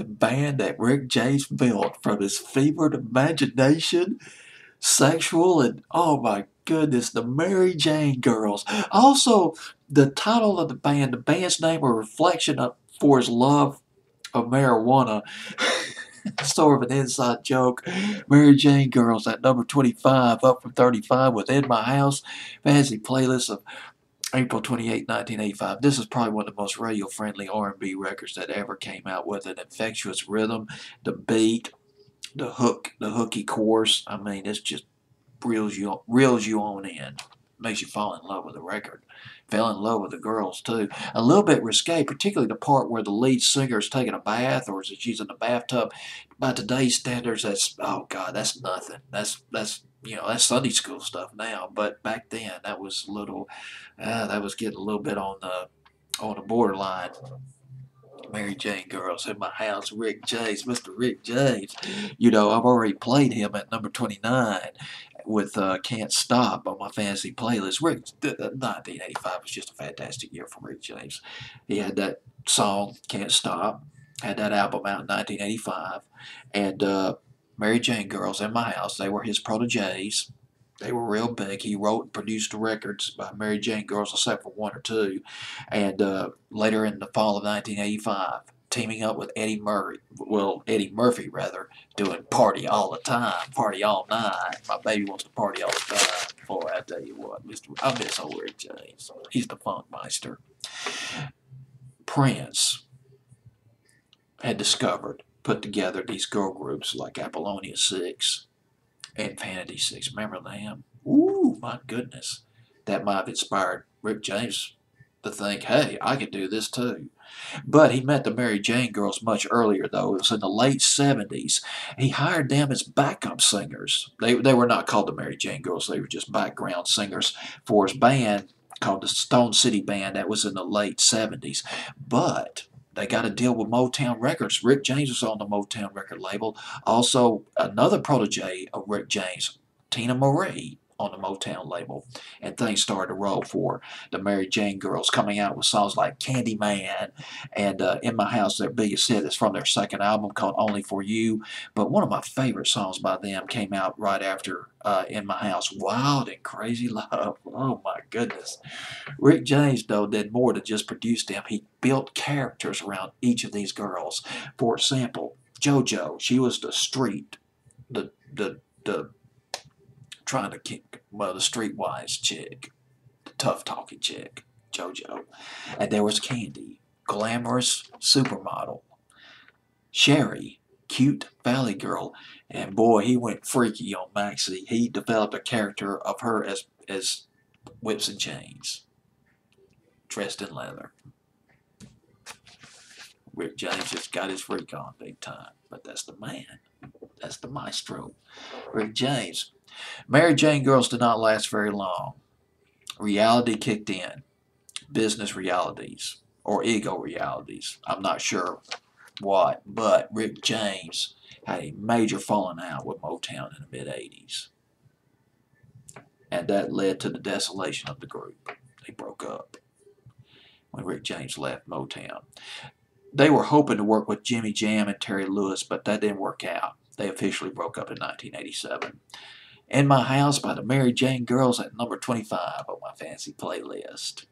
The band that Rick James built from his fevered imagination, sexual, and oh my goodness, the Mary Jane Girls. Also, the title of the band's name, a reflection of for his love of marijuana. Sort of an inside joke. Mary Jane Girls at number 25, up from 35 with In My House. Fancy playlist of April 28, 1985. This is probably one of the most radio-friendly R&B records that ever came out, with an infectious rhythm, the beat, the hook, the hooky chorus. I mean, it's just reels you on in. Makes you fall in love with the record. Fell in love with the girls too. A little bit risque, particularly the part where the lead singer is taking a bath or she's in the bathtub. By today's standards, that's oh god, that's nothing. That's that's Sunday school stuff now. But back then, that was a little, that was getting a little bit on the borderline. Mary Jane Girls in My House, Rick James, Mr. Rick James. I've already played him at number 29 with Can't Stop on my fantasy playlist. 1985 was just a fantastic year for Rick James. He had that song, Can't Stop, had that album out in 1985, and Mary Jane Girls in My House, they were his proteges. They were real big. He wrote and produced the records by Mary Jane Girls, except for one or two. And later in the fall of 1985, teaming up with Eddie Murphy rather, doing Party All the Time, Party All Night. My baby wants to party all the time. Boy, I tell you what, I miss old Rick James. He's the funk meister. Prince had put together these girl groups like Apollonia 6 and Vanity 6. Remember them? Ooh, my goodness. That might have inspired Rick James to think, hey, I could do this too. But he met the Mary Jane Girls much earlier, though. It was in the late 70s. He hired them as backup singers. They were not called the Mary Jane Girls. They were just background singers for his band called the Stone City Band. That was in the late 70s. But they got a deal with Motown Records. Rick James was on the Motown record label. Also, another protege of Rick James, Tina Marie, on the Motown label. And things started to roll for the Mary Jane Girls, coming out with songs like Candyman and In My House. Their biggest hit is from their second album called Only For You. But one of my favorite songs by them came out right after In My House, Wild and Crazy Love. Oh my goodness. Rick James, though, did more than just produce them. He built characters around each of these girls. For example, JoJo, she was the street, the trying to kick, well, the streetwise chick, the tough talking chick, JoJo. And there was Candy, glamorous supermodel. Sherry, cute valley girl. And boy, he went freaky on Maxie. He developed a character of her as whips and chains, dressed in leather. Rick James just got his freak on big time. But that's the man. That's the maestro. Rick James. Mary Jane Girls did not last very long. Reality kicked in. Business realities. Or ego realities. I'm not sure what. But Rick James had a major falling out with Motown in the mid-'80s. And that led to the desolation of the group. They broke up when Rick James left Motown. They were hoping to work with Jimmy Jam and Terry Lewis, but that didn't work out. They officially broke up in 1987. In My House by the Mary Jane Girls at number 25 on my fancy playlist.